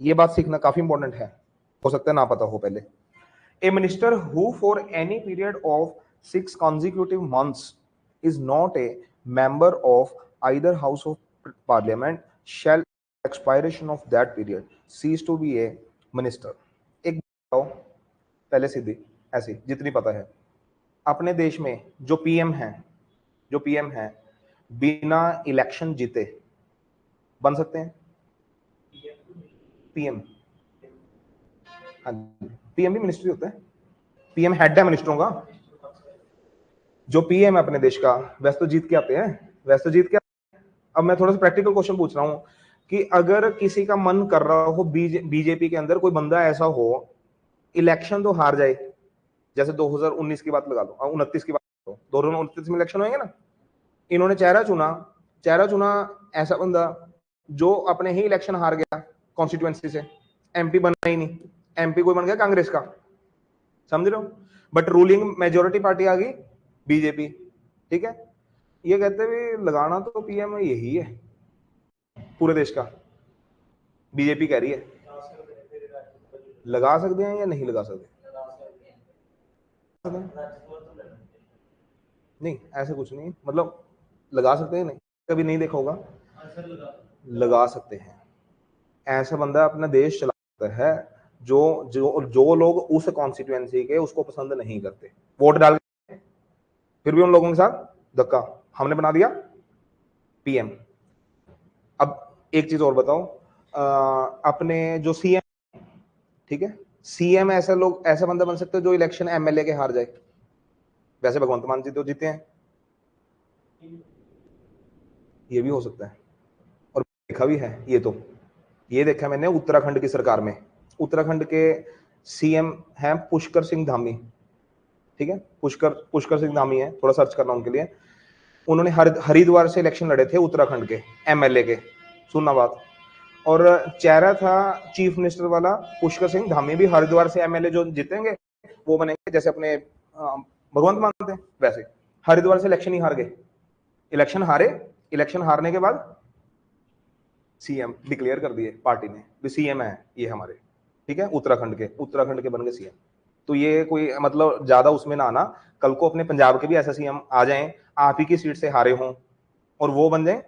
ये बात सीखना काफी इंपॉर्टेंट है, हो सकता है ना पता हो पहले। A minister who for any period of 6 consecutive months is not a member of either house of parliament shall expiration of that period cease to be a minister। एक बताओ पहले सीधी ऐसी जितनी पता है, अपने देश में जो पीएम है, जो पीएम है बिना इलेक्शन जीते बन सकते हैं पीएम? हाँ, पीएम भी मिनिस्ट्री होता है, पीएम हेड है मिनिस्टरों का। जो पीएम है अपने देश का वैसे तो जीत के आते हैं, वैसे तो जीत के। अब मैं थोड़ा सा प्रैक्टिकल क्वेश्चन पूछ रहा हूं कि अगर किसी का मन कर रहा हो बीजेपी के अंदर कोई बंदा ऐसा हो इलेक्शन तो हार जाए, जैसे 2019 की बात लगा लो, 29 की बात लो, 2029 में इलेक्शन होंगे ना, इन्होंने चेहरा चुना ऐसा बंदा जो अपने ही इलेक्शन हार गया कॉन्स्टिट्यूएंसी से, एमपी बना ही नहीं, एमपी कोई बन गया कांग्रेस का, समझ रहे हो? बट रूलिंग मेजोरिटी पार्टी आ गई बीजेपी, ठीक है। ये कहते हुए लगाना तो पीएम यही है पूरे देश का, बीजेपी कह रही है। लगा सकते हैं या नहीं लगा सकते? नहीं ऐसे कुछ नहीं, मतलब लगा सकते हैं, नहीं कभी नहीं देखा होगा, लगा सकते हैं। ऐसा बंदा अपना देश चला सकता है जो जो जो लोग उस कॉन्स्टिट्यूएंसी के उसको पसंद नहीं करते, वोट डाल फिर भी उन लोगों के साथ धक्का, हमने बना दिया पीएम। अब एक चीज और बताओ, अपने जो सीएम, ठीक है, सीएम ऐसे लोग, ऐसा बंदा बन सकते हो जो इलेक्शन एमएलए के हार जाए। वैसे भगवंत मान जी तो जीते हैं, ये भी हो सकता है और देखा भी है। ये देखा मैंने उत्तराखंड की सरकार में, उत्तराखंड के सीएम हैं पुष्कर सिंह धामी, ठीक है, पुष्कर सिंह धामी है, थोड़ा सर्च करना उनके लिए। उन्होंने हरिद्वार से इलेक्शन लड़े थे उत्तराखंड के एमएलए के, सुनना बात, और चेहरा था चीफ मिनिस्टर वाला पुष्कर सिंह धामी भी। हरिद्वार से एमएलए जो जीतेंगे वो बनेंगे जैसे अपने भगवंत मान थे वैसे। हरिद्वार से इलेक्शन ही हार गए, इलेक्शन हारे, इलेक्शन हारने के बाद सीएम डिक्लेयर कर दिए पार्टी ने भी सीएम है ये हमारे, ठीक है, उत्तराखंड के बन गए सीएम। तो ये कोई मतलब ज्यादा उसमें ना आना, कल को अपने पंजाब के भी ऐसा सीएम आ जाएं, आप ही की सीट से हारे हों और वो बन जाए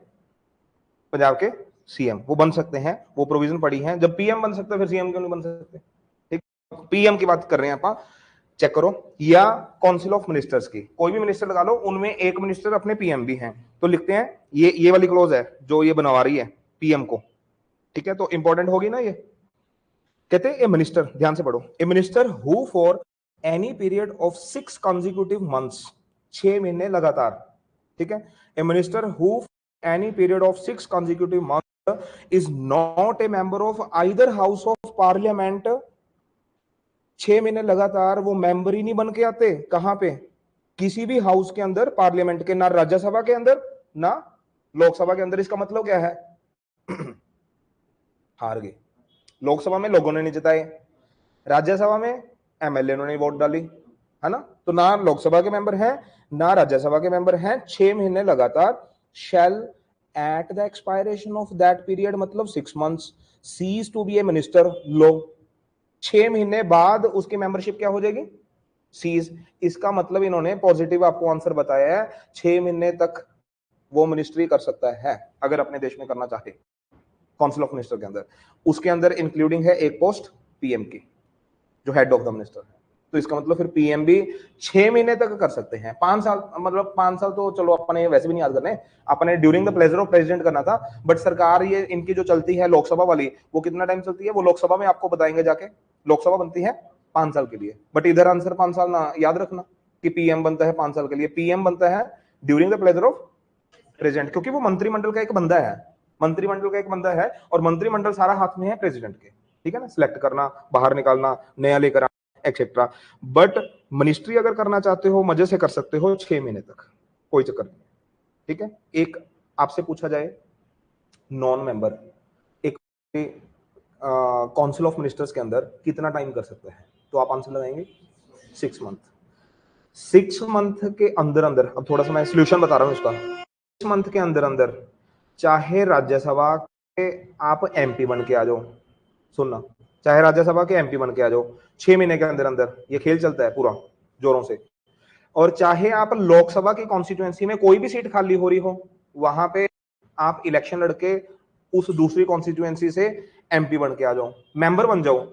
पंजाब के सीएम, वो बन सकते हैं, वो प्रोविजन पड़ी है। जब पीएम बन सकता है फिर सीएम क्यों नहीं बन सकते? ठीक, पीएम की बात कर रहे हैं आप, चेक करो। या काउंसिल ऑफ मिनिस्टर्स की कोई भी मिनिस्टर लगा लो, उनमें एक मिनिस्टर अपने पीएम भी हैं, तो लिखते हैं ये वाली क्लोज है जो ये बनवा रही है पीएम को, ठीक है, तो इंपॉर्टेंट होगी ना ये। कहते हैं ए मिनिस्टर, ध्यान से पढ़ो, a minister who for any period of 6 consecutive months, 6 महीने लगातार, ठीक है, a minister who any period of 6 consecutive months is not a member of either house of parliament. 6 महीने लगातार वो मेंबर ही नहीं बन के आते, कहां पे? किसी भी हाउस के अंदर, पार्लियामेंट के, ना राज्यसभा के अंदर ना लोकसभा के अंदर। इसका मतलब क्या है? हार गए। लोकसभा में लोगों ने नहीं जिताए, राज्यसभा में एमएलए ने वोट डाली, है ना, तो ना लोकसभा के मेंबर हैं ना राज्यसभा के मेंबर हैं। 6 महीने लगातार shall at the expiration of that period, मतलब 6 months cease to be a minister. लो 6 महीने बाद उसकी मेंबरशिप क्या हो जाएगी? सीज। इसका मतलब इन्होंने पॉजिटिव आपको आंसर बताया है, 6 महीने तक वो मिनिस्ट्री कर सकता है अगर अपने देश में करना चाहे, काउंसिल ऑफ मिनिस्टर के अंदर। उसके अंदर इंक्लूडिंग है एक पोस्ट पीएम की जो हेड ऑफ द मिनिस्टर है। तो इसका मतलब फिर पीएम भी 6 महीने तक कर सकते हैं। 5 साल, मतलब 5 साल तो चलो अपने वैसे भी नहीं याद करने, अपने during the pleasure of president करना था। बट सरकार ये इनकी जो चलती है लोकसभा वाली, वो कितना टाइम चलती है वो लोकसभा में आपको बताएंगे जाके। लोकसभा बनती है 5 साल के लिए, बट इधर आंसर 5 साल ना याद रखना कि पीएम बनता है 5 साल के लिए। पीएम बनता है during the pleasure of president, क्योंकि वो मंत्रिमंडल का एक बंदा है, मंत्रिमंडल का एक बंदा है, और मंत्रिमंडल सारा हाथ में है प्रेसिडेंट के, ठीक है ना, सिलेक्ट करना, बाहर निकालना, नया लेकर आना, एक्सेट्रा। बट मिनिस्ट्री अगर करना चाहते हो मजे से कर सकते हो 6 महीने तक, कोई चक्कर नहीं, ठीक है। एक आपसे पूछा जाए नॉन मेंबर एक काउंसिल ऑफ मिनिस्टर्स के अंदर कितना टाइम कर सकता है, तो आप आंसर लगाएंगे 6 मंथ। 6 मंथ के अंदर अंदर, अब थोड़ा सा मैं सोल्यूशन बता रहा हूं इसका, 6 मंथ के अंदर अंदर चाहे राज्यसभा के आप एमपी बन के आ जाओ, सुनना, चाहे राज्यसभा के एमपी बन के आ जाओ 6 महीने के अंदर अंदर, ये खेल चलता है पूरा जोरों से। और चाहे आप लोकसभा की कॉन्स्टिट्यूएंसी में कोई भी सीट खाली हो रही हो, वहां पे आप इलेक्शन लड़के उस दूसरी कॉन्स्टिट्यूएंसी से एमपी बन के आ जाओ, मेंबर बन जाओ,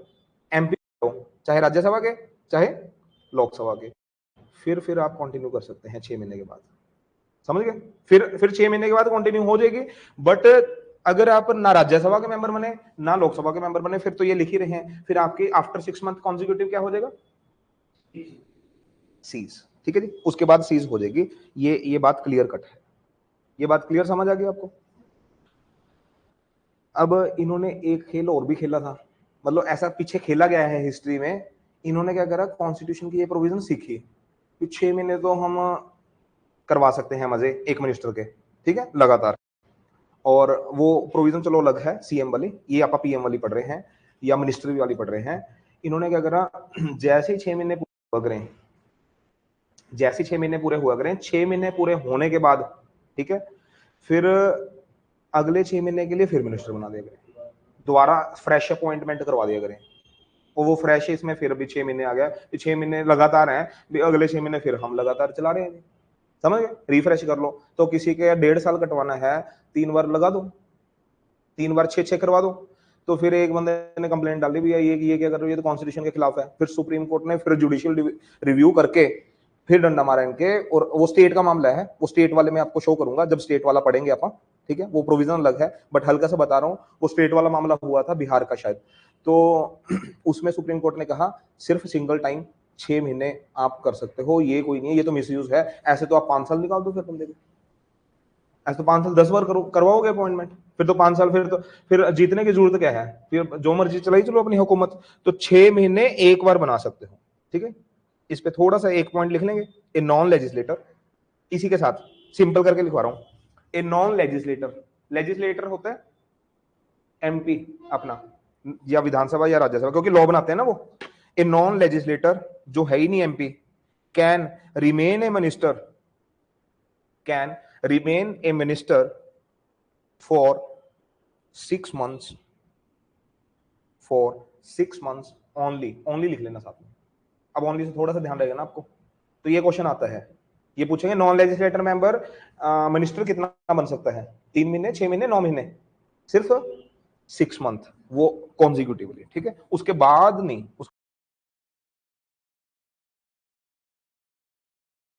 एमपी, चाहे राज्यसभा के चाहे लोकसभा के। फिर आप कंटिन्यू कर सकते हैं 6 महीने के बाद, समझ गए? फिर 6 महीने के बाद कंटिन्यू हो जाएगी। बट अगर आप ना राज्यसभा के मेंबर बने ना लोकसभा के मेंबर बने, फिर तो ये लिख ही रहे हैं, फिर आपके आफ्टर 6 मंथ कॉन्जिक्यूटिव क्या हो जाएगा? सीज। ठीक है जी, उसके बाद सीज हो जाएगी। ये बात क्लियर कट है, ये बात क्लियर समझ आ गई आपको? अब इन्होंने एक खेल और भी खेला था, मतलब ऐसा पीछे खेला गया है हिस्ट्री में। इन्होंने क्या करा, कॉन्स्टिट्यूशन की ये प्रोविजन सीखी कि 6 महीने तो हम करवा सकते हैं मजे एक मिनिस्टर के, ठीक है, लगातार। और वो प्रोविजन चलो अलग है, सीएम वाली, ये आप पीएम वाली पढ़ रहे हैं या मिनिस्ट्री वाली पढ़ रहे हैं। इन्होंने क्या करा, जैसे ही 6 महीने पूरे हुआ करें, जैसे 6 महीने पूरे हुआ करें, 6 महीने पूरे होने के बाद, ठीक है, फिर अगले 6 महीने के लिए फिर मिनिस्टर बना दिया करें, दोबारा फ्रेश अपॉइंटमेंट करवा दिया करें। और वो फ्रेश इसमें फिर भी 6 महीने आ गया, 6 महीने लगातार हैं, अगले 6 महीने फिर हम लगातार चला रहे हैं, समझ गए? रिफ्रेश कर लो। तो किसी के 1.5 साल कटवाना है, 3 बार लगा दो, 3 बार 6 करवा दो। तो फिर एक बंदे ने कंप्लेंट डाली भैया ये क्या कर रहे हो, ये तो कॉन्स्टिट्यूशन के खिलाफ है। फिर सुप्रीम कोर्ट ने फिर जुडिशियल रिव्यू करके फिर डंडा मारा इनके। और वो स्टेट का मामला है, वो स्टेट वाले में आपको शो करूंगा जब स्टेट वाला पढ़ेंगे अपन, ठीक है? वो प्रोविजन अलग है, बट हल्का सा बता रहा हूँ। वो स्टेट वाला मामला हुआ था बिहार का शायद, तो उसमें सुप्रीम कोर्ट ने कहा सिर्फ सिंगल टाइम 6 महीने आप कर सकते हो, ये कोई नहीं है, ये तो मिसयूज है। ऐसे तो आप 5 साल निकाल दो फिर बंदे को, ऐसे तो 5 साल 10 बार करवाओगे अपॉइंटमेंट, फिर तो 5 साल, फिर जीतने की जरूरत क्या है? फिर जो मर्जी चलाई चलो अपनी हुकूमत। तो 6 महीने एक बार बना सकते हो, ठीक है? इस पे थोड़ा सा एक पॉइंट लिख लेंगे, ए नॉन लेजिस्लेटर, इसी के साथ सिंपल करके लिखवा रहा हूं। ए नॉन लेजिस्लेटर, लेजिस्लेटर होता है एमपी अपना, या विधानसभा या राज्यसभा, क्योंकि लॉ बनाते हैं ना वो। ए नॉन लेजिस्लेटर जो है ही नहीं MP, can remain A minister, can remain A minister for 6 months, for 6 months only, only लिख लेना साथ में। अब ओनली से थोड़ा सा ध्यान रहेगा ना आपको। तो ये क्वेश्चन आता है, ये पूछेंगे नॉन लेजिस्लेटर मेंबर मिनिस्टर कितना बन सकता है? 3 महीने, 6 महीने, 9 महीने, सिर्फ 6 month, वो कॉन्जिक्यूटिवली, ठीक है? उसके बाद नहीं,